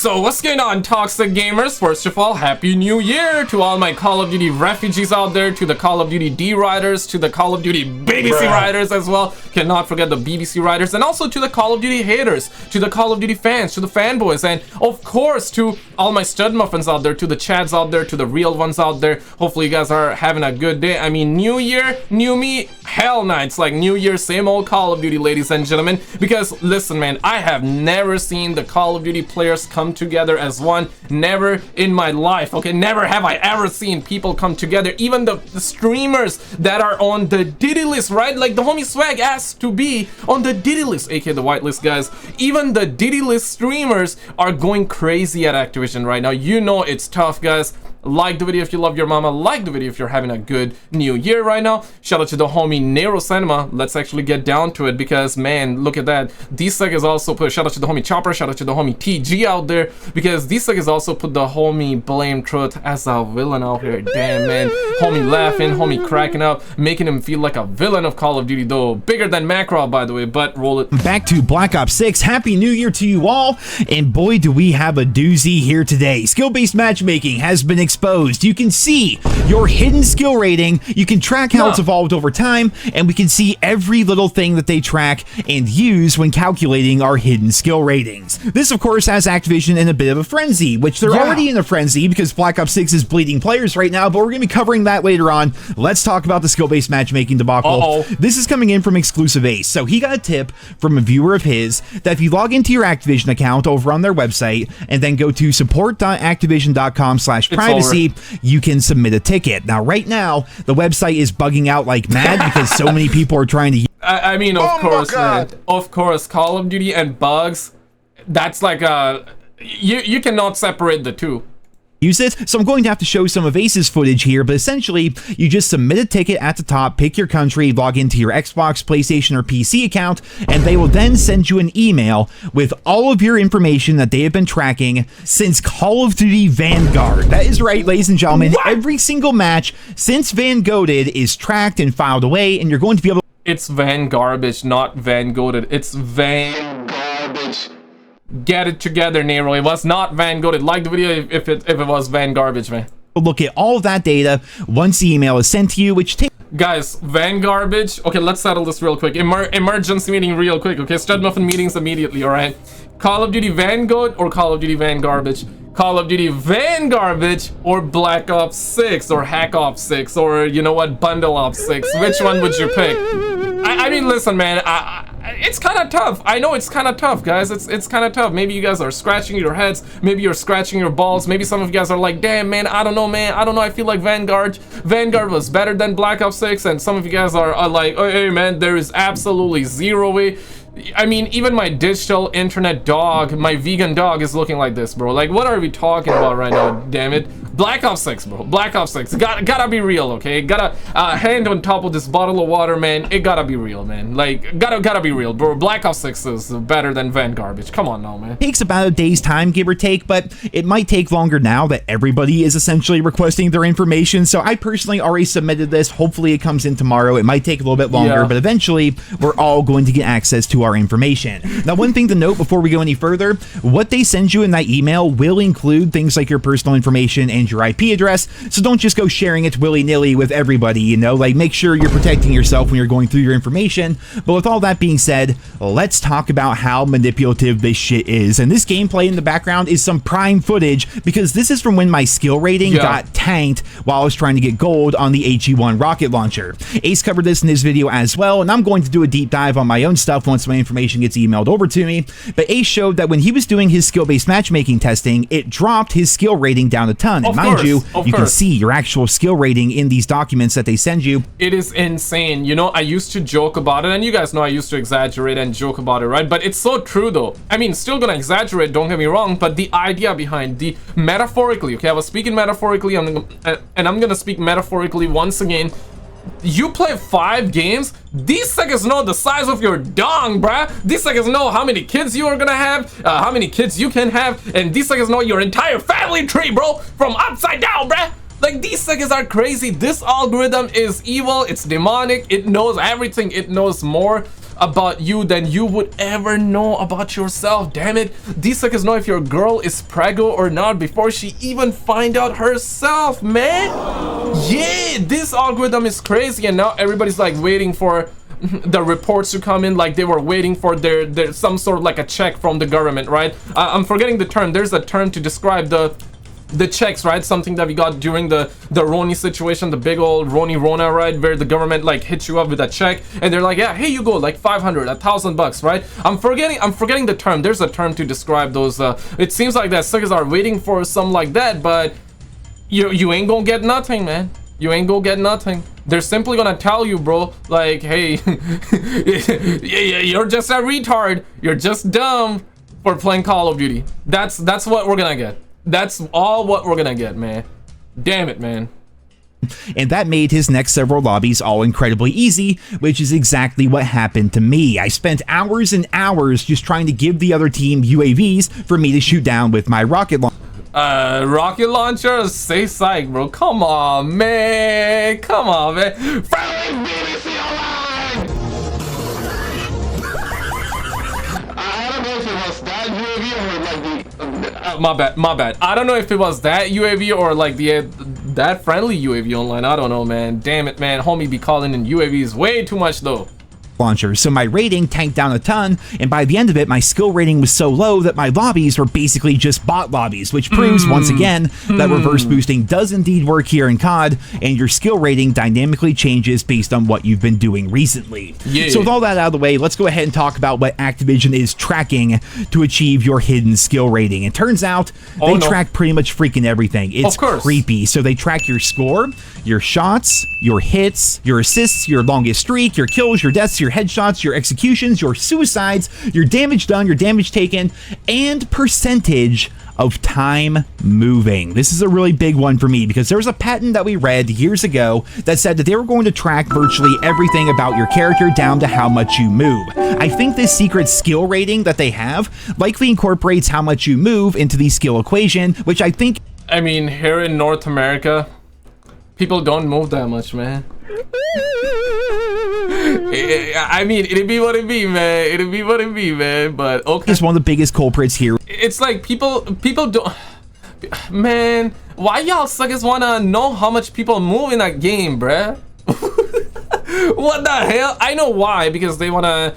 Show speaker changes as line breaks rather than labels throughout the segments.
So what's going on, toxic gamers? First of all, happy new year to all my Call of Duty refugees out there, to the Call of Duty D riders, to the Call of Duty BBC riders as well. Cannot forget the BBC riders, and also to the Call of Duty haters, to the Call of Duty fans, to the fanboys, and of course to all my stud muffins out there, to the chads out there, to the real ones out there. Hopefully you guys are having a good day. I mean, new year, new me. Hell nah, it's like new year, same old Call of Duty, ladies and gentlemen. Because listen, man, I have never seen the Call of Duty players come together as one. Never in my life. Okay, never have I ever seen people come together. Even the streamers that are on the Diddy list, right? Like the homie Swagg asked to be on the Diddy list, aka the whitelist guys. Even the Diddy list streamers are going crazy at Activision right now. You know it's tough, guys. Like the video if you love your mama. Like the video if you're having a good new year right now. Shout out to the homie Nero Cinema. Let's actually get down to it, because man, look at that. D-Sec is also put. Shout out to the homie Chopper. Shout out to the homie TG out there, because D-Sec is also put the homie Blame Truth as a villain out here. Damn, man. Homie laughing, homie cracking up, making him feel like a villain of Call of Duty, though. Bigger than Macro, by the way, but roll it.
Back to Black Ops 6. Happy New Year to you all. And boy, do we have a doozy here today. Skill-based matchmaking has been exposed. You can see your hidden skill rating. You can track how it's evolved over time, and we can see every little thing that they track and use when calculating our hidden skill ratings. This, of course, has Activision in a bit of a frenzy, which they're already in a frenzy because Black Ops 6 is bleeding players right now, but we're going to be covering that later on. Let's talk about the skill-based matchmaking debacle. This is coming in from Exclusive Ace. So he got a tip from a viewer of his that if you log into your Activision account over on their website and then go to support.activision.com/privacy, you can submit a ticket. Now, right now, the website is bugging out like mad because so many people are trying to...
I mean, of course, man. Of course, Call of Duty and bugs, that's like a... You cannot separate the two.
Use it. So I'm going to have to show some of Ace's footage here, but essentially you just submit a ticket at the top, pick your country, log into your Xbox, PlayStation, or PC account, and they will then send you an email with all of your information that they have been tracking since Call of Duty Vanguard. That is right, ladies and gentlemen. Every single match since Vanguarded is tracked and filed away, and you're going to be able to...
It's Van Garbage, not Van Goated. It's Van Garbage. Get it together, Nero. It was not Van Goated. Like the video if it was Van Garbage, man.
Look at all of that data once the email is sent to you, which takes...
Guys, Van Garbage. Okay, let's settle this real quick. Emergency meeting real quick, okay? Stud Muffin meetings immediately, alright? Call of Duty Van Goat or Call of Duty Van Garbage? Call of Duty Van Garbage or Black Ops 6 or Hack Ops 6 or, you know what, Bundle Ops 6? Which one would you pick? I mean, listen, man, it's kind of tough. I know it's kind of tough, guys. It's kind of tough. Maybe you guys are scratching your heads. Maybe you're scratching your balls. Maybe some of you guys are like, damn, man, I don't know, man. I don't know. I feel like Vanguard was better than Black Ops 6. And some of you guys are like, oh, hey, man, there is absolutely zero way. I mean, even my digital internet dog, my vegan dog, is looking like this, bro. Like, what are we talking about right now? Damn it. Black Ops 6, bro. Black Ops 6. Gotta be real, okay? Gotta hand on top of this bottle of water, man. It gotta be real, man. Like, gotta be real, bro. Black Ops 6 is better than Van Garbage. Come on now, man.
It takes about a day's time, give or take, but it might take longer now that everybody is essentially requesting their information. So I personally already submitted this. Hopefully it comes in tomorrow. It might take a little bit longer, but eventually we're all going to get access to our information. Now, one thing to note before we go any further, what they send you in that email will include things like your personal information and your IP address, so don't just go sharing it willy-nilly with everybody, you know, like make sure you're protecting yourself when you're going through your information. But with all that being said, let's talk about how manipulative this shit is. And this gameplay in the background is some prime footage, because this is from when my skill rating got tanked while I was trying to get gold on the HE1 rocket launcher. Ace covered this in his video as well, and I'm going to do a deep dive on my own stuff once my information gets emailed over to me. But Ace showed that when he was doing his skill-based matchmaking testing, it dropped his skill rating down a ton. And mind you, you can see your actual skill rating in these documents that they send you.
It is insane. You know, I used to joke about it, and you guys know I used to exaggerate and joke about it, right? But it's so true, though. I mean, still gonna exaggerate, don't get me wrong, but the idea behind the metaphorically, okay, I was speaking metaphorically, and I'm gonna speak metaphorically once again. You play 5 games, these suckers know the size of your dong, bruh. These suckers know how many kids you are gonna have, how many kids you can have, and these suckers know your entire family tree, bro, from upside down, bruh. Like, these suckers are crazy. This algorithm is evil, it's demonic, it knows everything, it knows more about you than you would ever know about yourself. Damn it, these suckers know if your girl is preggo or not before she even find out herself, man. Yeah, this algorithm is crazy, and now everybody's like waiting for the reports to come in, like they were waiting for their some sort of like a check from the government, right? I'm forgetting the term. There's a term to describe the checks, right? Something that we got during the Roni situation, the big old Roni Rona, right? Where the government like hits you up with a check and they're like, yeah, here you go, like 500, $1,000, right? I'm forgetting the term. There's a term to describe those. It seems like that suckers are waiting for something like that, but you ain't gonna get nothing, man. You ain't gonna get nothing. They're simply gonna tell you, bro, like, hey, you're just a retard. You're just dumb for playing Call of Duty. That's what we're gonna get. That's all what we're gonna get, man. Damn it, man.
And that made his next several lobbies all incredibly easy, which is exactly what happened to me. I spent hours and hours just trying to give the other team UAVs for me to shoot down with my rocket launcher.
Rocket launcher? Say psych, bro. Come on, man. Come on, man. Friendly BBC Online! I don't know if it was that UAV or like the... my bad. I don't know if it was that UAV or like that friendly UAV online. I don't know, man. Damn it, man. Homie be calling in UAVs way too much, though.
Launcher, so my rating tanked down a ton, and by the end of it my skill rating was so low that my lobbies were basically just bot lobbies, which proves once again that reverse boosting does indeed work here in COD, and your skill rating dynamically changes based on what you've been doing recently. So with all that out of the way, let's go ahead and talk about what Activision is tracking to achieve your hidden skill rating. It turns out they track pretty much freaking everything. It's creepy. So they track your score, your shots, your hits, your assists, your longest streak, your kills, your deaths, your headshots, your executions, your suicides, your damage done, your damage taken, and percentage of time moving. This is a really big one for me because there was a patent that we read years ago that said that they were going to track virtually everything about your character down to how much you move. I think this secret skill rating that they have likely incorporates how much you move into the skill equation, which I think...
I mean, here in North America, people don't move that much, man. I mean, it'd be what it be, man. It'd be what it be, man. But okay.
It's one of the biggest culprits here.
It's like people don't... Man, why y'all suckers wanna know how much people move in that game, bruh? What the hell? I know why, because they wanna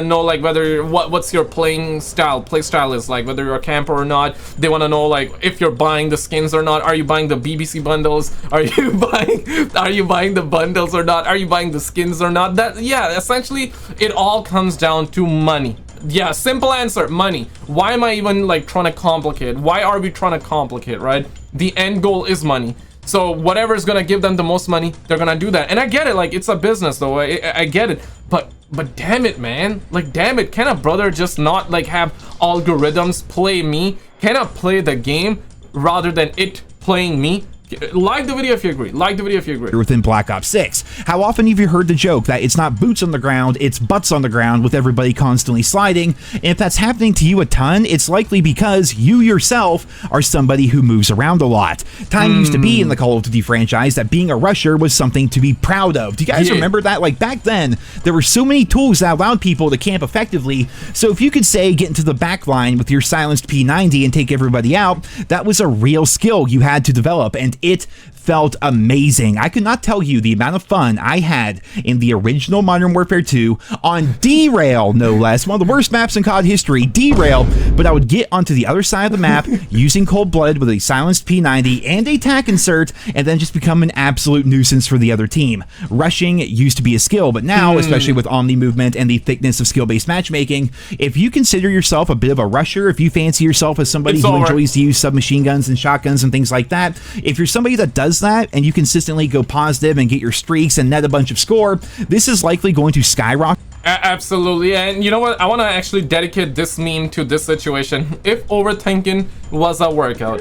know like whether what's your play style is, like whether you're a camper or not. They wanna know like if you're buying the skins or not. Are you buying the BBC bundles? Are you buying the bundles or not? Are you buying the skins or not? That, yeah, essentially it all comes down to money. Yeah, simple answer, money. Why am I even like trying to complicate? Why are we trying to complicate, right? The end goal is money. So whatever is gonna give them the most money, they're gonna do that. And I get it, like it's a business though. I get it, but damn it, man, like damn it, can a brother just not like have algorithms play me? Can I play the game rather than it playing me? Like the video if you agree. Like the video if you agree.
Within Black Ops 6. How often have you heard the joke that it's not boots on the ground, it's butts on the ground with everybody constantly sliding? And if that's happening to you a ton, it's likely because you yourself are somebody who moves around a lot. Time used to be in the Call of Duty franchise that being a rusher was something to be proud of. Do you guys remember that? Like back then, there were so many tools that allowed people to camp effectively. So if you could say get into the back line with your silenced P90 and take everybody out, that was a real skill you had to develop, and it felt amazing. I could not tell you the amount of fun I had in the original Modern Warfare 2 on Derail, no less. One of the worst maps in COD history, Derail, but I would get onto the other side of the map using Cold Blood with a silenced P90 and a tac insert, and then just become an absolute nuisance for the other team. Rushing used to be a skill, but now, especially with Omni movement and the thickness of skill-based matchmaking, if you consider yourself a bit of a rusher, if you fancy yourself as somebody who enjoys to use submachine guns and shotguns and things like that, if you're somebody that does that and you consistently go positive and get your streaks and net a bunch of score, this is likely going to skyrocket.
Absolutely. And you know what, I want to actually dedicate this meme to this situation. If overthinking was a workout,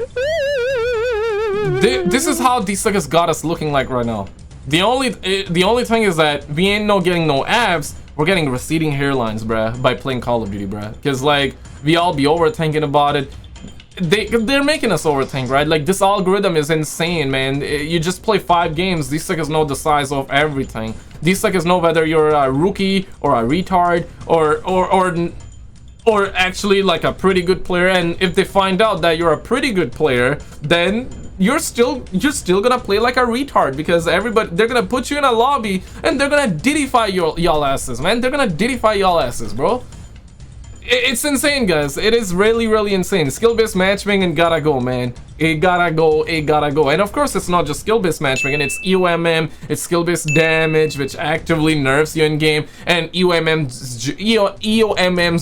this is how these suckers got us looking like right now. The only thing is that we ain't getting no abs, we're getting receding hairlines, bruh, by playing Call of Duty, bruh. Because like we all be overthinking about it. They're making us overthink, right? Like this algorithm is insane, man. You just play 5 games, these suckers know the size of everything. DSec is know whether you're a rookie or a retard or actually like a pretty good player. And if they find out that you're a pretty good player, then you're still gonna play like a retard, because they're gonna put you in a lobby and they're gonna didify y'all asses, man. They're gonna didify y'all asses, bro. It's insane, guys. It is really, really insane. Skill-based matchmaking gotta go, man. It gotta go. And of course, it's not just skill-based matchmaking. It's EOMM. It's skill-based damage, which actively nerfs you in game. And EOMM's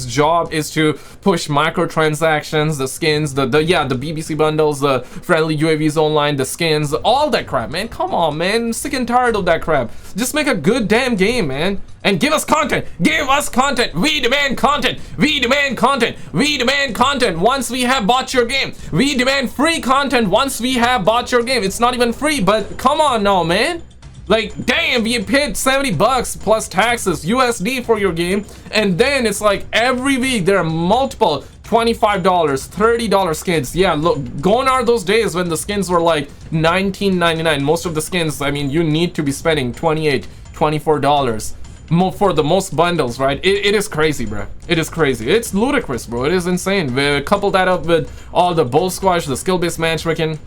job is to push microtransactions, the skins, the BBC bundles, the friendly UAVs online, the skins, all that crap, man. Come on, man. I'm sick and tired of that crap. Just make a good damn game, man. And give us content. Give us content. We demand content. We demand content. We demand content once we have bought your game. We demand free content once we have bought your game. It's not even free, but come on now, man. Like, damn, we paid $70 plus taxes USD for your game, and then it's like every week there are multiple $25, $30 skins. Yeah, look, gone are those days when the skins were like $19.99. Most of the skins, I mean, you need to be spending $28, $24 for the most bundles, right? It is crazy, bro. It is crazy. It's ludicrous, bro. It is insane. We couple that up with all the bull squash, the skill-based matchmaking,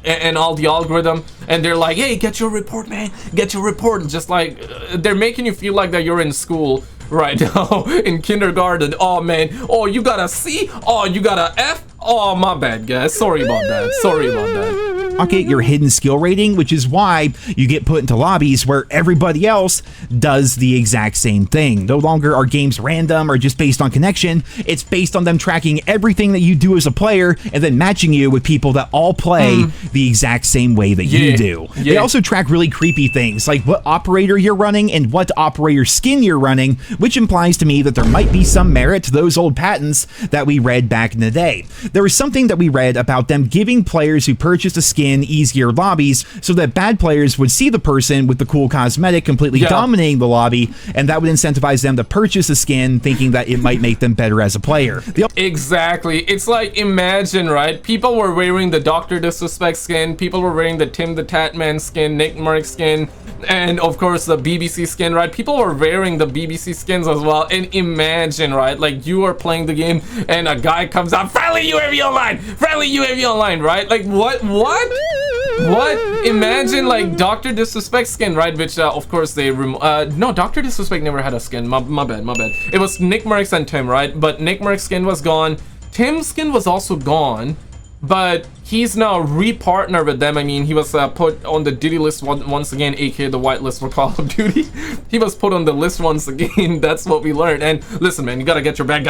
and all the algorithm, and they're like, hey, get your report, man, get your report. Just like they're making you feel like that you're in school right now, in kindergarten. Oh man, oh, you got a C, oh, you got a F. Oh, my bad, guys. Sorry about that.
Pocket your hidden skill rating, which is why you get put into lobbies where everybody else does the exact same thing. No longer are games random or just based on connection. It's based on them tracking everything that you do as a player and then matching you with people that all play the exact same way that you do. They also track really creepy things like what operator you're running and what operator skin you're running, which implies to me that there might be some merit to those old patents that we read back in the day. There was something that we read about them giving players who purchased a skin easier lobbies so that bad players would see the person with the cool cosmetic completely dominating the lobby, and that would incentivize them to purchase a skin thinking that it might make them better as a player.
Exactly. It's like, imagine, right? People were wearing the DrDisrespect skin, people were wearing the TimTheTatMan skin, Nickmercs skin, and of course the BBC skin, right? People were wearing the BBC skins as well. And imagine, right, like you are playing the game and a guy comes out, friendly UAV online, right? Like what imagine like DrDisrespect skin, right? Which of course they no, DrDisrespect never had a skin. My bad. It was Nickmercs and Tim, right? But Nickmercs skin was gone. Tim's skin was also gone, but he's now re-partner with them. I mean, he was put on the Diddy list once again, aka the whitelist for Call of Duty. He was put on the list once again. That's what we learned. And listen, man, you gotta get your bag.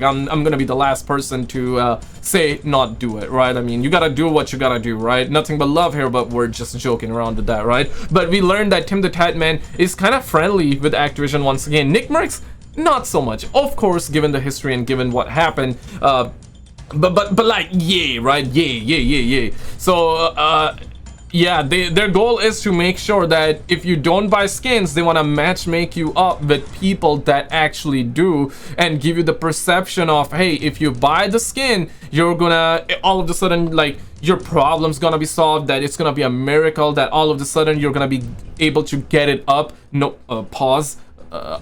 I'm gonna be the last person to say not do it, right? I mean, you gotta do what you gotta do, right? Nothing but love here, but we're just joking around with that, right? But we learned that TimTheTatMan is kind of friendly with Activision once again. Nickmercs, not so much, of course, given the history and given what happened. But like, yeah, right? Yeah. So, yeah, their goal is to make sure that if you don't buy skins, they want to matchmake you up with people that actually do, and give you the perception of, hey, if you buy the skin, you're gonna all of a sudden, like, your problem's gonna be solved, that it's gonna be a miracle, that all of a sudden you're gonna be able to get it up. No, pause.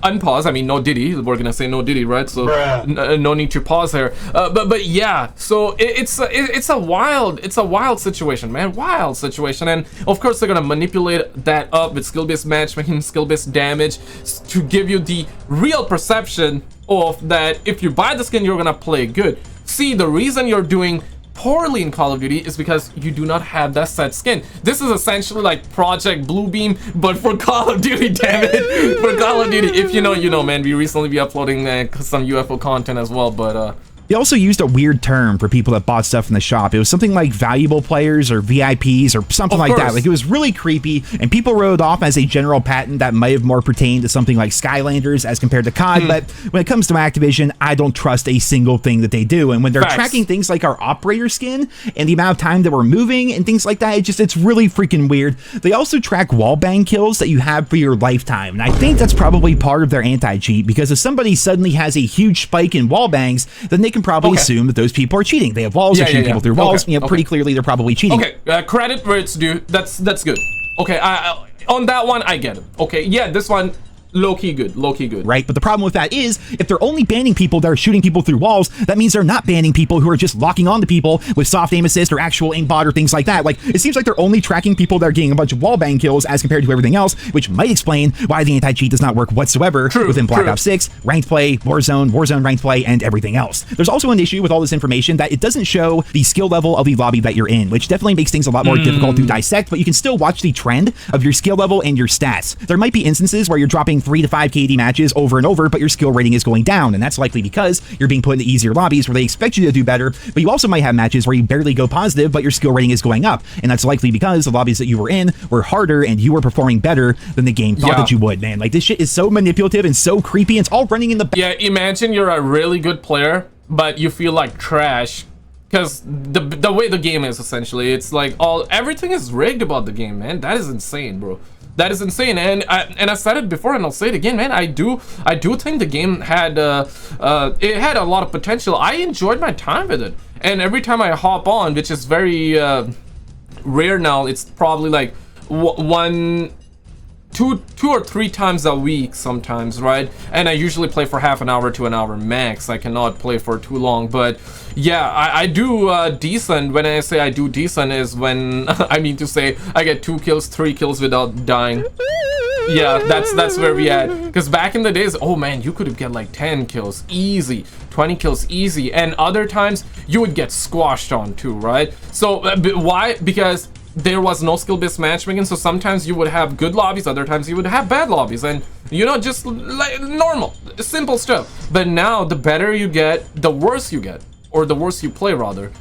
Unpause. I mean, no Diddy. We're gonna say no Diddy, right? So no need to pause here. But yeah. So it's a wild situation, man. Wild situation. And of course they're gonna manipulate that up with skill-based matchmaking, skill-based damage, to give you the real perception of that if you buy the skin, you're gonna play good. See, the reason you're doing poorly in Call of Duty is because you do not have that set skin. This is essentially like Project Bluebeam, but for Call of Duty, damn it. For Call of Duty, if you know, you know, man. We recently be uploading some UFO content as well, but
they also used a weird term for people that bought stuff in the shop. It was something like valuable players or VIPs or something like that. Like, it was really creepy, and people wrote it off as a general patent that might have more pertained to something like Skylanders as compared to COD. But when it comes to Activision, I don't trust a single thing that they do. And when they're tracking things like our operator skin and the amount of time that we're moving and things like that, it's really freaking weird. They also track wallbang kills that you have for your lifetime. And I think that's probably part of their anti-cheat, because if somebody suddenly has a huge spike in wallbangs, then they can probably assume that those people are cheating. They have walls, they're shooting people through walls. Pretty clearly they're probably cheating.
Okay, credit where it's due. That's good. Okay, on that one, I get it. Okay, yeah, this one, low-key good, low-key good.
Right, but the problem with that is, if they're only banning people that are shooting people through walls, that means they're not banning people who are just locking on to people with soft aim assist or actual aimbot or things like that. Like, it seems like they're only tracking people that are getting a bunch of wall bang kills as compared to everything else, which might explain why the anti-cheat does not work whatsoever within Black Ops 6, ranked play, Warzone ranked play, and everything else. There's also an issue with all this information that it doesn't show the skill level of the lobby that you're in, which definitely makes things a lot more difficult to dissect, but you can still watch the trend of your skill level and your stats. There might be instances where you're dropping 3 to 5 KD matches over and over, but your skill rating is going down, and that's likely because you're being put into easier lobbies where they expect you to do better, but you also might have matches where you barely go positive, but your skill rating is going up, and that's likely because the lobbies that you were in were harder and you were performing better than the game thought that you would, man. Like, this shit is so manipulative and so creepy, and it's all running in the...
Yeah, imagine you're a really good player, but you feel like trash, because the way the game is, essentially, it's like everything is rigged about the game, man. That is insane, bro. That is insane, and I said it before, and I'll say it again, man. I do think the game had it had a lot of potential. I enjoyed my time with it, and every time I hop on, which is very rare now, it's probably like two or three times a week sometimes, right? And I usually play for half an hour to an hour max. I cannot play for too long, but yeah, I do decent. When I say I do decent is when I mean to say I get 2 kills, 3 kills without dying. Yeah, that's where we at. Because back in the days, oh man, you could get like 10 kills easy, 20 kills easy, and other times you would get squashed on too, right? So why? Because there was no skill-based matchmaking, so sometimes you would have good lobbies, other times you would have bad lobbies, and you know, just like normal, simple stuff. But now, the better you get, the worse you get, or the worse you play, rather,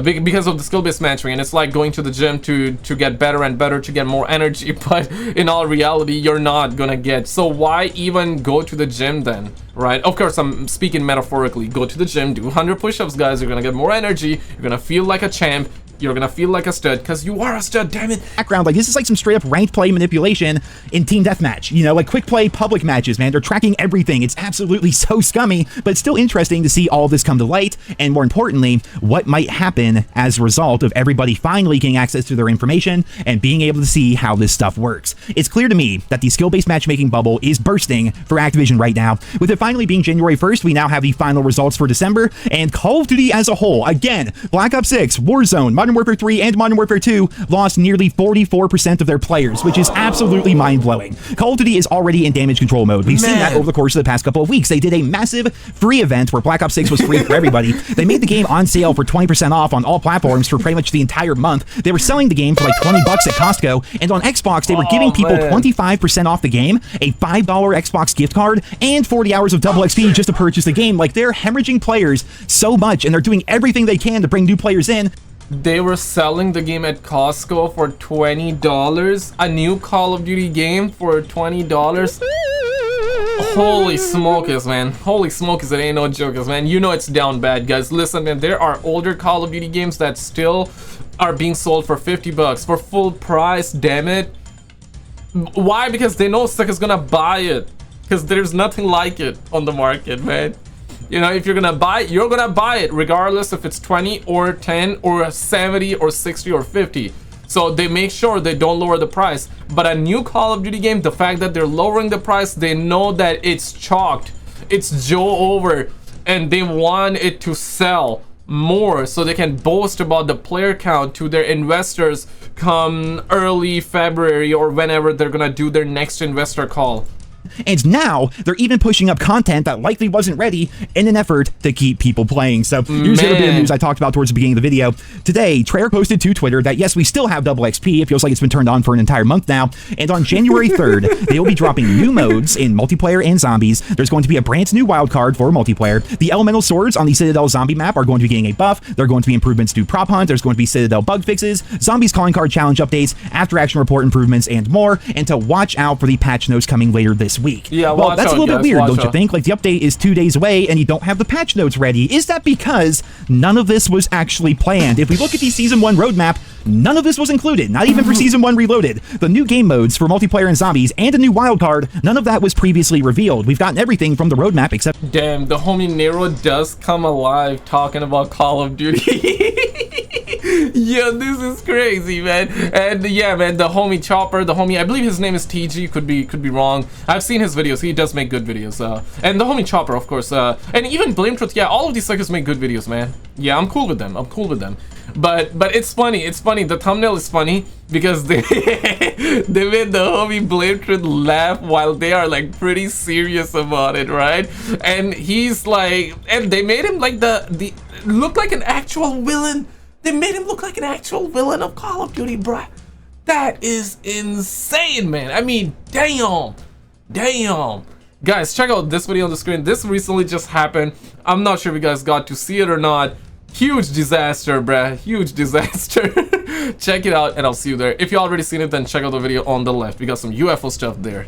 because of the skill-based matchmaking. It's like going to the gym to get better and better, to get more energy, but in all reality, you're not gonna get. So why even go to the gym then, right? Of course, I'm speaking metaphorically. Go to the gym, do 100 push-ups, guys. You're gonna get more energy. You're gonna feel like a champ. You're gonna feel like a stud, because you are a stud, damn it.
Background, like, this is like some straight up ranked play manipulation in team deathmatch, you know, like quick play public matches, man. They're tracking everything. It's absolutely so scummy, but it's still interesting to see all this come to light, and more importantly, what might happen as a result of everybody finally getting access to their information and being able to see how this stuff works. It's clear to me that the skill-based matchmaking bubble is bursting for Activision right now. With it finally being January 1st, we now have the final results for December, and Call of Duty as a whole, again, Black Ops 6, Warzone, Modern Warfare 3, and Modern Warfare 2 lost nearly 44% of their players, which is absolutely mind-blowing. Call of Duty is already in damage control mode. We've seen that over the course of the past couple of weeks. They did a massive free event where Black Ops 6 was free for everybody. They made the game on sale for 20% off on all platforms for pretty much the entire month. They were selling the game for like $20 at Costco, and on Xbox, they were giving people 25% off the game, a $5 Xbox gift card, and 40 hours of double XP just to purchase the game. Like, they're hemorrhaging players so much, and they're doing everything they can to bring new players in.
They were selling the game at Costco for $20. A new Call of Duty game for $20. Holy smokers, man. Holy smokers, it ain't no jokers, man. You know it's down bad, guys. Listen, man, there are older Call of Duty games that still are being sold for $50 for full price, damn it. Why? Because they know suckers gonna buy it. Because there's nothing like it on the market, man. You know, if you're gonna buy it, you're gonna buy it regardless if it's 20 or 10 or 70 or 60 or 50. So they make sure they don't lower the price. But a new Call of Duty game, the fact that they're lowering the price, they know that it's chalked, it's Joe over, and they want it to sell more so they can boast about the player count to their investors come early February or whenever they're gonna do their next investor call.
And now they're even pushing up content that likely wasn't ready in an effort to keep people playing. So here's the other bit of news I talked about towards the beginning of the video. Today, Treyarch posted to Twitter that yes, we still have double XP. It feels like it's been turned on for an entire month now. And on January 3rd, they will be dropping new modes in multiplayer and zombies. There's going to be a brand new wildcard for multiplayer. The elemental swords on the Citadel zombie map are going to be getting a buff. There are going to be improvements to prop hunt. There's going to be Citadel bug fixes, zombies calling card challenge updates, after action report improvements, and more. And to watch out for the patch notes coming later this week.
Yeah,
well, that's a little bit weird, don't you think? Like, the update is 2 days away and you don't have the patch notes ready. Is that because none of this was actually planned? If we look at the Season 1 roadmap, none of this was included, not even for Season 1 Reloaded. The new game modes for multiplayer and zombies and a new wildcard, none of that was previously revealed. We've gotten everything from the roadmap except...
Damn, the homie Nero does come alive talking about Call of Duty. Yeah, this is crazy, man. And yeah, man, the homie Chopper, the homie, I believe his name is TG, could be wrong. I've seen his videos, he does make good videos. And the homie Chopper, of course, and even Blame Truth, yeah, all of these suckers make good videos, man. Yeah, I'm cool with them, But it's funny, the thumbnail is funny because they they made the homie Blame Truth laugh while they are like pretty serious about it, right? And he's like, and they made him like the look like an actual villain. They made him look like an actual villain of Call of Duty, bruh. That is insane, man. I mean, damn. Guys, check out this video on the screen. This recently just happened. I'm not sure if you guys got to see it or not. Huge disaster, bruh. Huge disaster. Check it out, and I'll see you there. If you already seen it, then check out the video on the left. We got some UFO stuff there.